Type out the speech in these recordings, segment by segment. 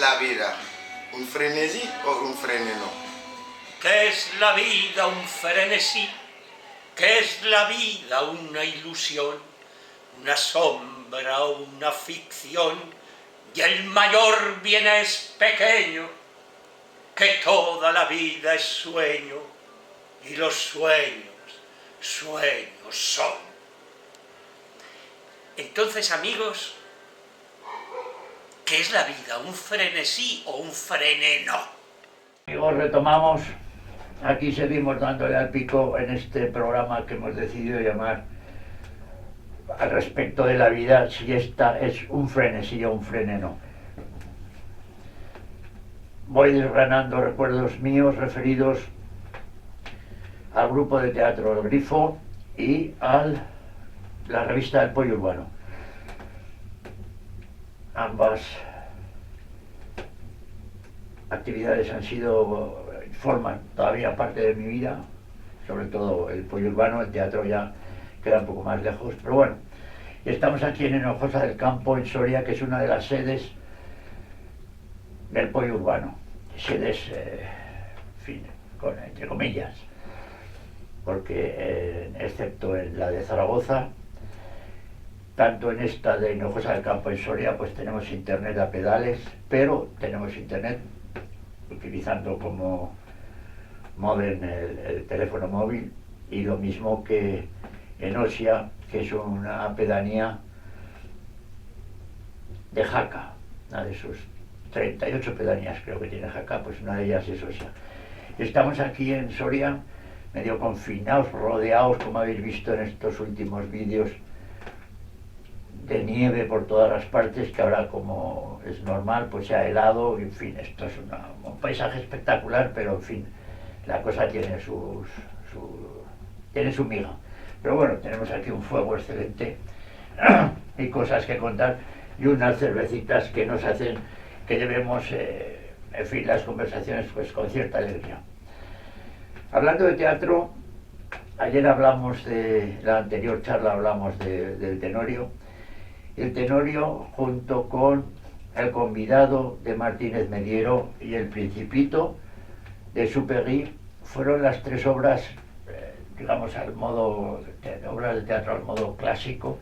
la vida? ¿Un frenesí o un freneno? ¿Qué es la vida? Un frenesí. ¿Qué es la vida? Una ilusión, una sombra o una ficción. Y el mayor bien es pequeño, que toda la vida es sueño, y los sueños, sueños son. Entonces, amigos, ¿qué es la vida? ¿Un frenesí o un freneno? Amigos, retomamos. Aquí seguimos dándole al pico en este programa que hemos decidido llamar al respecto de la vida, si esta es un frenesí o un freneno. Voy desgranando recuerdos míos referidos al grupo de teatro El Grifo y a la revista El Pollo Urbano. Ambas actividades forman todavía parte de mi vida, sobre todo El Pollo Urbano. El teatro ya queda un poco más lejos, pero bueno, estamos aquí en Hinojosa del Campo, en Soria, que es una de las sedes del Pollo Urbano. Sedes, en fin, entre comillas, porque excepto en la de Zaragoza, tanto en esta de Hinojosa del Campo en Soria, pues tenemos internet a pedales, pero tenemos internet utilizando como módem el teléfono móvil, y lo mismo que en Osia, que es una pedanía de Jaca, una de sus 38 pedanías creo que tiene Jaca, pues una de ellas es Osia. Estamos aquí en Soria, medio confinados, rodeados, como habéis visto en estos últimos vídeos, de nieve por todas las partes, que ahora, como es normal, pues se ha helado. En fin, esto es un paisaje espectacular, pero en fin, la cosa tiene tiene su miga. Pero bueno, tenemos aquí un fuego excelente y cosas que contar, y unas cervecitas que nos hacen que llevemos, en fin, las conversaciones pues con cierta alegría. Hablando de teatro, ayer hablamos la anterior charla hablamos del Tenorio. El Tenorio, junto con El convidado de Martínez Mediero y El Principito de Supegui, fueron las tres obras, digamos, obras de teatro al modo clásico,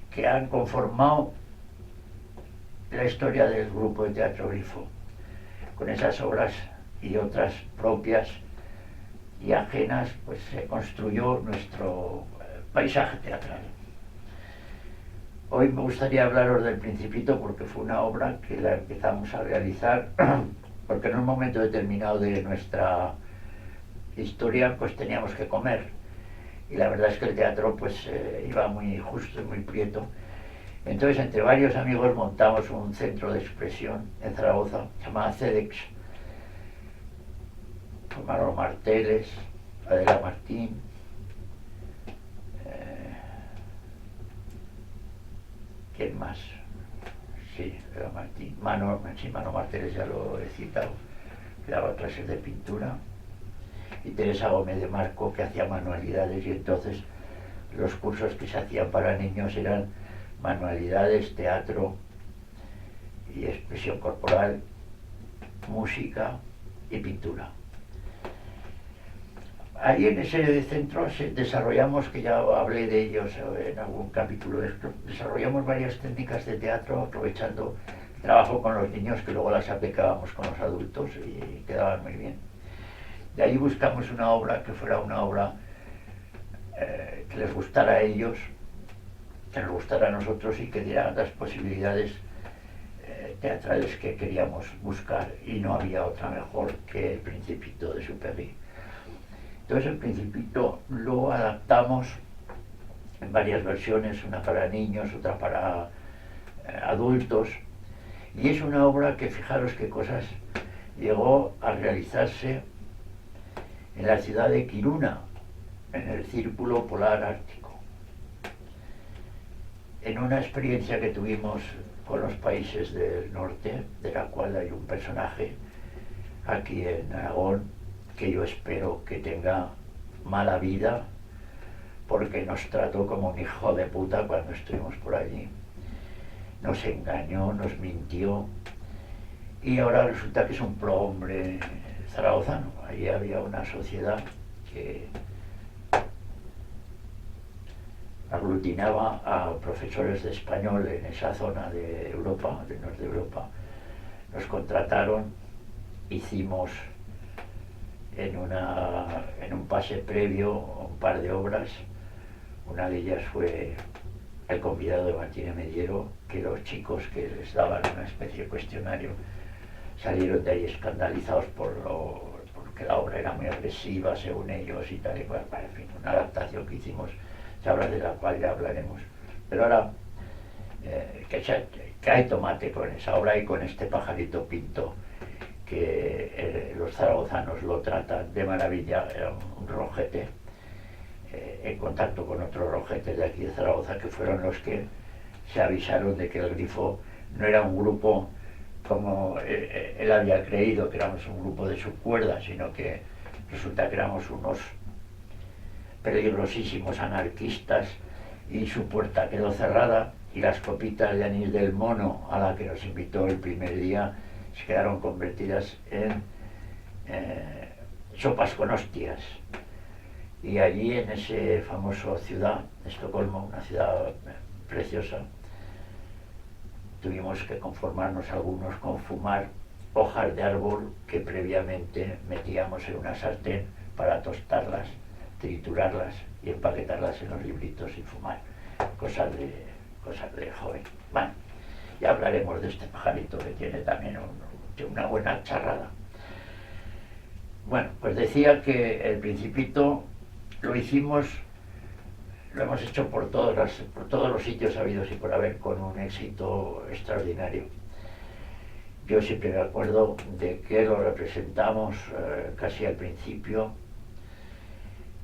que han conformado la historia del grupo de teatro Grifo. Con esas obras y otras propias y ajenas, pues se construyó nuestro paisaje teatral. Hoy me gustaría hablaros del Principito, porque fue una obra que la empezamos a realizar porque en un momento determinado de nuestra historia pues teníamos que comer, y la verdad es que el teatro pues iba muy justo y muy prieto. Entonces, entre varios amigos montamos un centro de expresión en Zaragoza llamado CEDEX, con Manolo Marteles, Adela Martín, ¿quién más? Sí, Adela Martín, Mano Marteles ya lo he citado, que daba clases de pintura, y Teresa Gómez de Marco, que hacía manualidades, y entonces los cursos que se hacían para niños eran manualidades, teatro y expresión corporal, música y pintura. Ahí en ese centro desarrollamos, que ya hablé de ellos en algún capítulo de esto, desarrollamos varias técnicas de teatro aprovechando el trabajo con los niños, que luego las aplicábamos con los adultos y quedaban muy bien. De ahí buscamos una obra que fuera una obra que les gustara a ellos, que nos gustara a nosotros, y que diera las posibilidades teatrales que queríamos buscar, y no había otra mejor que El Principito de Supegui. Entonces El Principito lo adaptamos en varias versiones, una para niños, otra para adultos, y es una obra que, fijaros qué cosas, llegó a realizarse en la ciudad de Kiruna, en el Círculo Polar Ártico, en una experiencia que tuvimos con los países del norte, de la cual hay un personaje aquí en Aragón que yo espero que tenga mala vida, porque nos trató como un hijo de puta cuando estuvimos por allí. Nos engañó, nos mintió, y ahora resulta que es un prohombre zaragozano. Allí había una sociedad que aglutinaba a profesores de español en esa zona de Europa, del norte de Europa. Nos contrataron, hicimos en un pase previo un par de obras. Una de ellas fue El convidado de Martínez Mediero, que los chicos que les daban una especie de cuestionario salieron de ahí escandalizados porque la obra era muy agresiva según ellos y tal y cual. En fin, una adaptación que hicimos, de la cual ya hablaremos. Pero ahora que hay tomate con esa obra y con este pajarito pinto, que los zaragozanos lo tratan de maravilla. Era un rojete, en contacto con otros rojetes de aquí de Zaragoza, que fueron los que se avisaron de que el Grifo no era un grupo como él había creído, que éramos un grupo de subcuerda, sino que resulta que éramos unos peligrosísimos anarquistas, y su puerta quedó cerrada y las copitas de anís del mono a la que nos invitó el primer día se quedaron convertidas en sopas con hostias. Y allí, en ese famoso ciudad, Estocolmo, una ciudad preciosa, tuvimos que conformarnos algunos con fumar hojas de árbol que previamente metíamos en una sartén para tostarlas, triturarlas y empaquetarlas en los libritos y fumar. Cosas de joven. Bueno, ya hablaremos de este pajarito que tiene también una buena charrada. Bueno, pues decía que El Principito lo hemos hecho por todos los sitios habidos y por haber, con un éxito extraordinario. Yo siempre me acuerdo de que lo representamos casi al principio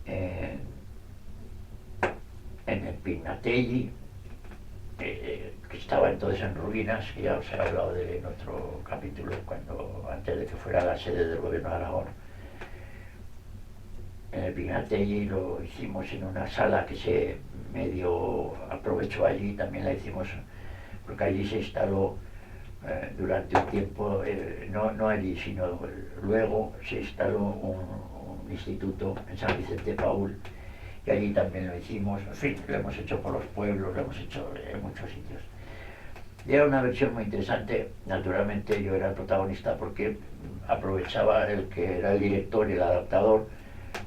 en el Pignatelli, que estaba entonces en ruinas, que ya os he hablado de él en otro capítulo, antes de que fuera la sede del gobierno de Aragón. En el Pignatelli lo hicimos en una sala que se medio aprovechó allí, también la hicimos porque allí se instaló durante un tiempo, no allí, sino luego se instaló un instituto en San Vicente Paúl, y allí también lo hicimos. En fin, lo hemos hecho por los pueblos, lo hemos hecho en muchos sitios. Y era una versión muy interesante. Naturalmente yo era el protagonista porque aprovechaba el que era el director y el adaptador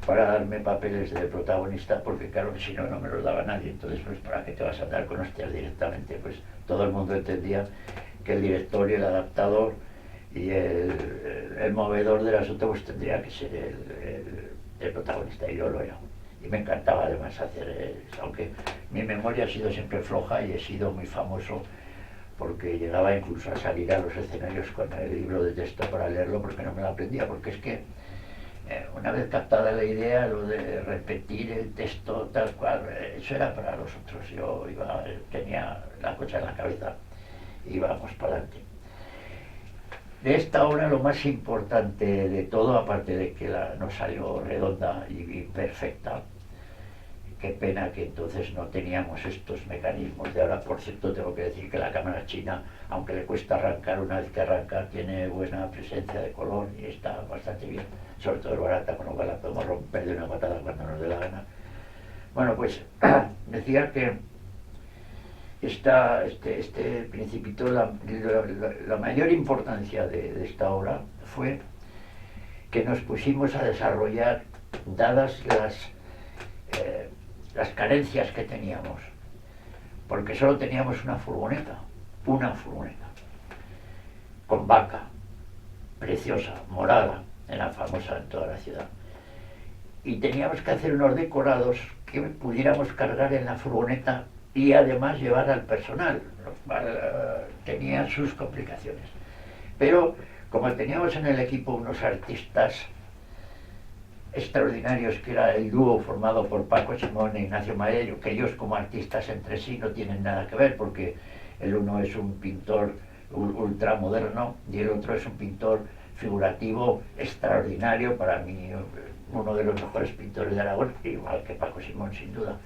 para darme papeles de protagonista, porque claro, si no, no me los daba nadie. Entonces, pues, ¿para qué te vas a andar con hostias directamente? Pues todo el mundo entendía que el director y el adaptador y el movedor del asunto pues tendría que ser el protagonista, y yo lo era. Y me encantaba además hacer eso, aunque mi memoria ha sido siempre floja y he sido muy famoso porque llegaba incluso a salir a los escenarios con el libro de texto para leerlo, porque no me lo aprendía, porque es que una vez captada la idea, lo de repetir el texto tal cual, eso era para los otros. Yo tenía la cosa en la cabeza y íbamos para adelante. De esta obra lo más importante de todo, aparte de que no salió redonda y perfecta, qué pena que entonces no teníamos estos mecanismos de ahora. Por cierto, tengo que decir que la cámara china, aunque le cuesta arrancar, una vez que arranca tiene buena presencia de color y está bastante bien, sobre todo es barata, con lo cual la podemos romper de una patada cuando nos dé la gana. Bueno, pues decía que este Principito, la mayor importancia de esta obra fue que nos pusimos a desarrollar, dadas las carencias que teníamos, porque solo teníamos una furgoneta, con vaca, preciosa, morada, era famosa en toda la ciudad, y teníamos que hacer unos decorados que pudiéramos cargar en la furgoneta y además llevar al personal, lo cual tenía sus complicaciones. Pero como teníamos en el equipo unos artistas extraordinarios, que era el dúo formado por Paco Simón e Ignacio Maello, que ellos como artistas entre sí no tienen nada que ver, porque el uno es un pintor ultramoderno y el otro es un pintor figurativo extraordinario, para mí uno de los mejores pintores de Aragón, igual que Paco Simón, sin duda.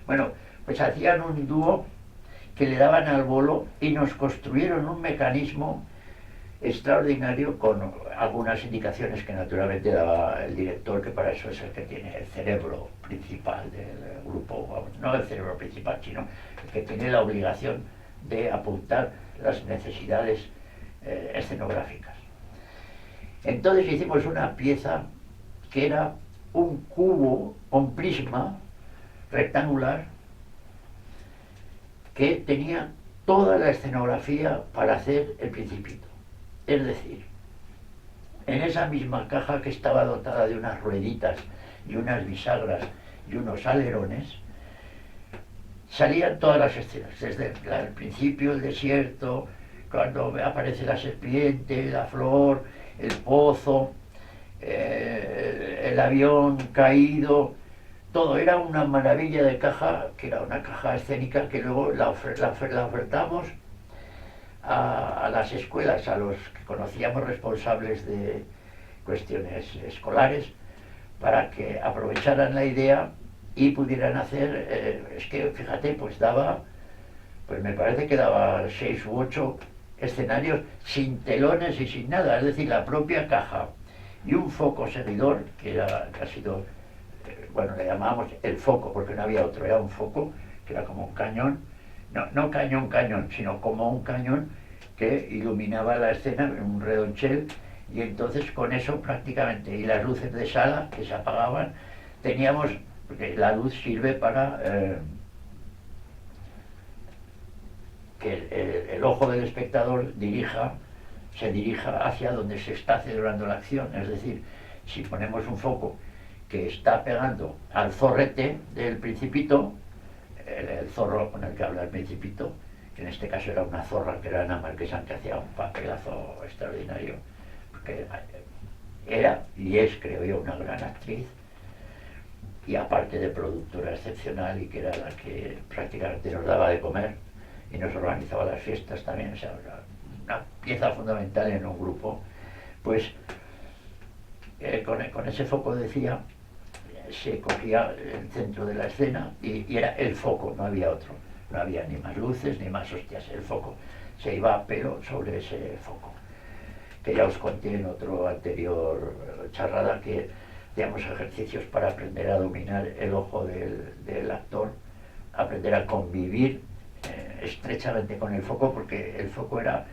Bueno, pues hacían un dúo que le daban al bolo y nos construyeron un mecanismo extraordinario, con algunas indicaciones que naturalmente daba el director, que para eso es el que tiene el cerebro principal del grupo, vamos, no el cerebro principal, sino el que tiene la obligación de apuntar las necesidades escenográficas. Entonces hicimos una pieza que era un cubo con prisma rectangular que tenía toda la escenografía para hacer El Principito. Es decir, en esa misma caja, que estaba dotada de unas rueditas y unas bisagras y unos alerones, salían todas las escenas, desde el principio, el desierto, cuando aparece la serpiente, la flor, el pozo, el avión caído, todo. Era una maravilla de caja, que era una caja escénica que luego la ofertamos a las escuelas, a los que conocíamos responsables de cuestiones escolares, para que aprovecharan la idea y pudieran hacer, es que fíjate, pues daba, pues me parece que daba 6 u 8 escenarios sin telones y sin nada, es decir, la propia caja y un foco seguidor, que ha sido, bueno, le llamábamos el foco porque no había otro, era un foco que era como un cañón, no cañón, sino como un cañón que iluminaba la escena en un redonchel, y entonces con eso prácticamente, y las luces de sala que se apagaban, teníamos, porque la luz sirve para que el ojo del espectador se dirija hacia donde se está celebrando la acción. Es decir, si ponemos un foco que está pegando al zorrete del Principito, el zorro con el que habla el Principito, que en este caso era una zorra, que era Ana Marquesa, que hacía un papelazo extraordinario, porque era y es, creo yo, una gran actriz, y aparte de productora excepcional, y que era la que prácticamente nos daba de comer y nos organizaba las fiestas también, o sea, una pieza fundamental en un grupo. Pues con ese foco, decía, se cogía el centro de la escena y era el foco, no había otro, no había ni más luces ni más hostias, el foco se iba a pelo sobre ese foco, que ya os conté en otro anterior charrada, que hacíamos ejercicios para aprender a dominar el ojo del actor, aprender a convivir estrechamente con el foco, porque el foco era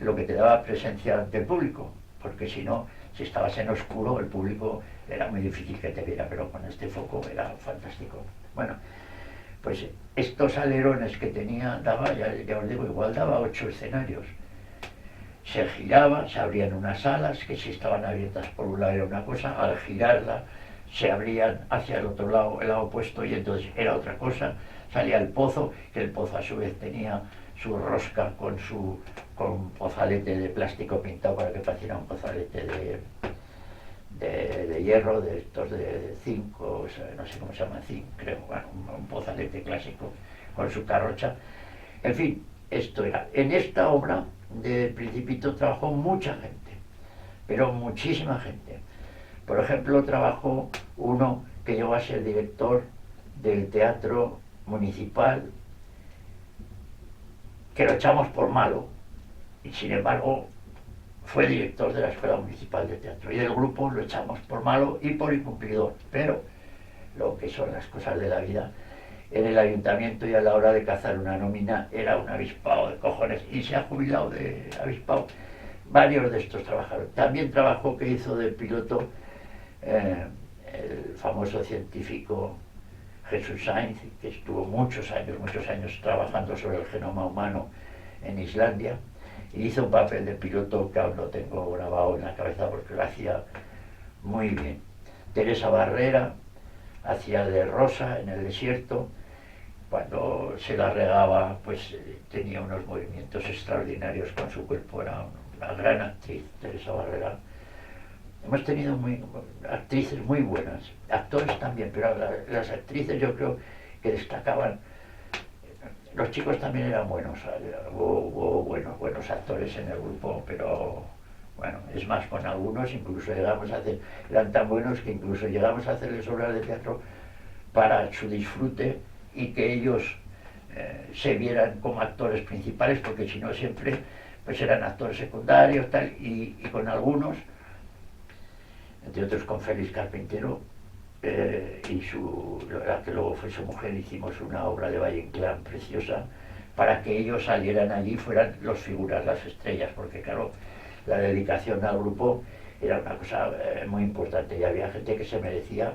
lo que te daba presencia ante el público, porque si no, si estabas en oscuro, el público era muy difícil que te viera, pero con este foco era fantástico. Bueno, pues estos alerones que tenía, daba, ya os digo, igual daba 8 escenarios. Se giraba, se abrían unas alas, que si estaban abiertas por un lado era una cosa, al girarla se abrían hacia el otro lado, el lado opuesto, y entonces era otra cosa. Salía el pozo, que el pozo a su vez tenía su rosca con un pozalete de plástico pintado para que pareciera un pozalete de hierro, de estos de zinc, o sea, no sé cómo se llama, zinc, creo, bueno, un pozalete clásico con su carrocha. En fin, esto era. En esta obra del Principito trabajó mucha gente, pero muchísima gente. Por ejemplo, trabajó uno que llegó a ser director del Teatro Municipal, que lo echamos por malo, y sin embargo fue director de la Escuela Municipal de Teatro, y del grupo lo echamos por malo y por incumplidor. Pero lo que son las cosas de la vida, en el ayuntamiento, y a la hora de cazar una nómina era un avispado de cojones, y se ha jubilado de avispado. Varios de estos trabajaron. También trabajó, que hizo de piloto el famoso científico Jesús Sainz, que estuvo muchos años trabajando sobre el genoma humano en Islandia, y hizo un papel de piloto que aún lo tengo grabado en la cabeza porque lo hacía muy bien. Teresa Barrera hacía de Rosa en el desierto. Cuando se la regaba, pues tenía unos movimientos extraordinarios con su cuerpo, era una gran actriz, Teresa Barrera. Hemos tenido actrices muy buenas, actores también, pero las actrices yo creo que destacaban. Los chicos también eran buenos, hubo buenos actores en el grupo, pero bueno, es más, con algunos incluso eran tan buenos que incluso llegamos a hacerles obras de teatro para su disfrute, y que ellos se vieran como actores principales, porque si no siempre pues eran actores secundarios, tal, y con algunos, entre otros con Félix Carpintero, y la que luego fue su mujer, hicimos una obra de Valle Inclán preciosa, para que ellos salieran allí y fueran los figuras, las estrellas, porque claro, la dedicación al grupo era una cosa muy importante y había gente que se merecía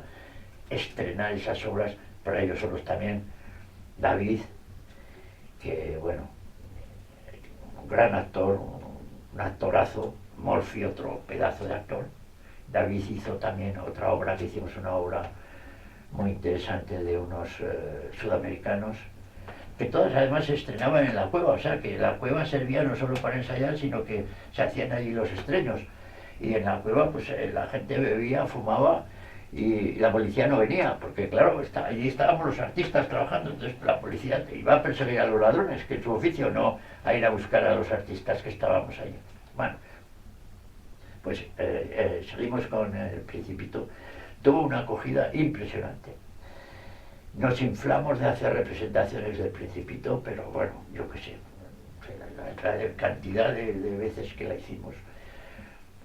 estrenar esas obras para ellos solos también. David, que bueno, un gran actor, un actorazo, Morphy otro pedazo de actor. David hizo también otra obra, que hicimos una obra muy interesante de unos sudamericanos, que todas además se estrenaban en la cueva, o sea que la cueva servía no solo para ensayar, sino que se hacían allí los estrenos. Y en la cueva pues la gente bebía, fumaba y la policía no venía, porque claro, allí estábamos los artistas trabajando, entonces la policía iba a perseguir a los ladrones, que es su oficio, no a ir a buscar a los artistas que estábamos allí. Bueno, pues salimos con El Principito, tuvo una acogida impresionante. Nos inflamos de hacer representaciones del Principito, pero bueno, yo qué sé, la cantidad de veces que la hicimos,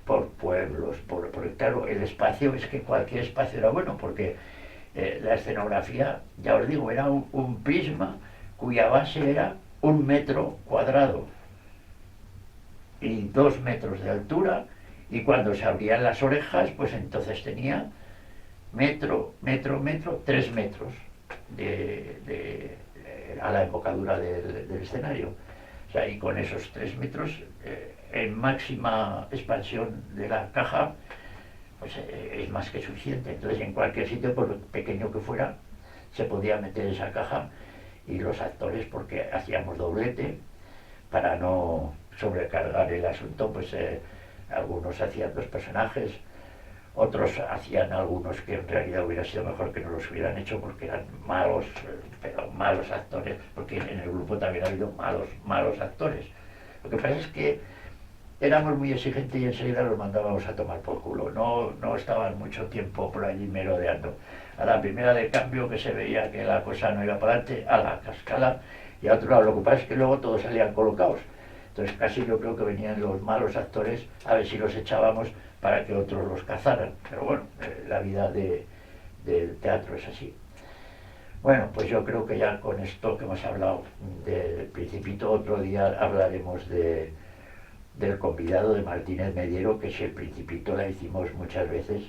por pueblos, porque claro, el espacio, es que cualquier espacio era bueno, porque la escenografía, ya os digo, era un prisma cuya base era 1 metro cuadrado y 2 metros de altura, y cuando se abrían las orejas, pues entonces tenía metro, 3 metros a la embocadura del escenario. O sea, y con esos 3 metros en máxima expansión de la caja, pues es más que suficiente. Entonces en cualquier sitio, por pequeño que fuera, se podía meter esa caja, y los actores, porque hacíamos doblete para no sobrecargar el asunto, pues algunos hacían 2 personajes, otros hacían algunos que en realidad hubiera sido mejor que no los hubieran hecho, porque eran malos, pero malos actores, porque en el grupo también ha habido malos actores. Lo que pasa es que éramos muy exigentes y enseguida los mandábamos a tomar por culo, no estaban mucho tiempo por allí merodeando. A la primera de cambio que se veía que la cosa no iba para adelante, a la cascada, y a otro lado. Lo que pasa es que luego todos salían colocados, entonces casi yo creo que venían los malos actores a ver si los echábamos para que otros los cazaran, pero bueno, la vida del teatro es así. Bueno, pues yo creo que ya con esto que hemos hablado del Principito, otro día hablaremos del Convidado de Martínez Mediero, que si El Principito la hicimos muchas veces,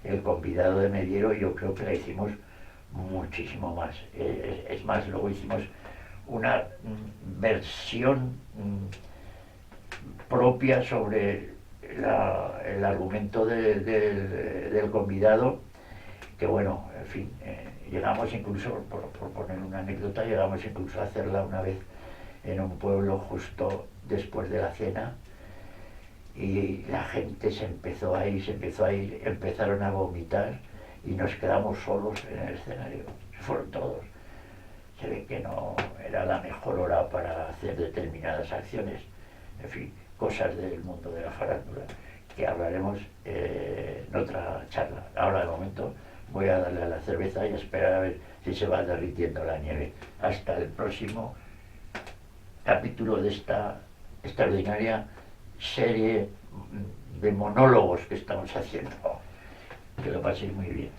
El Convidado de Mediero yo creo que la hicimos muchísimo más. Es más, luego hicimos una versión propia sobre el argumento del Convidado, que bueno, en fin, llegamos incluso, por poner una anécdota, llegamos incluso a hacerla una vez en un pueblo justo después de la cena, y la gente se empezó a ir, empezaron a vomitar y nos quedamos solos en el escenario, se fueron todos. Se ve que no era la mejor hora para hacer determinadas acciones, en fin, cosas del mundo de la farándula, que hablaremos en otra charla. Ahora de momento voy a darle a la cerveza y esperar a ver si se va derritiendo la nieve. Hasta el próximo capítulo de esta extraordinaria serie de monólogos que estamos haciendo. Que lo paséis muy bien.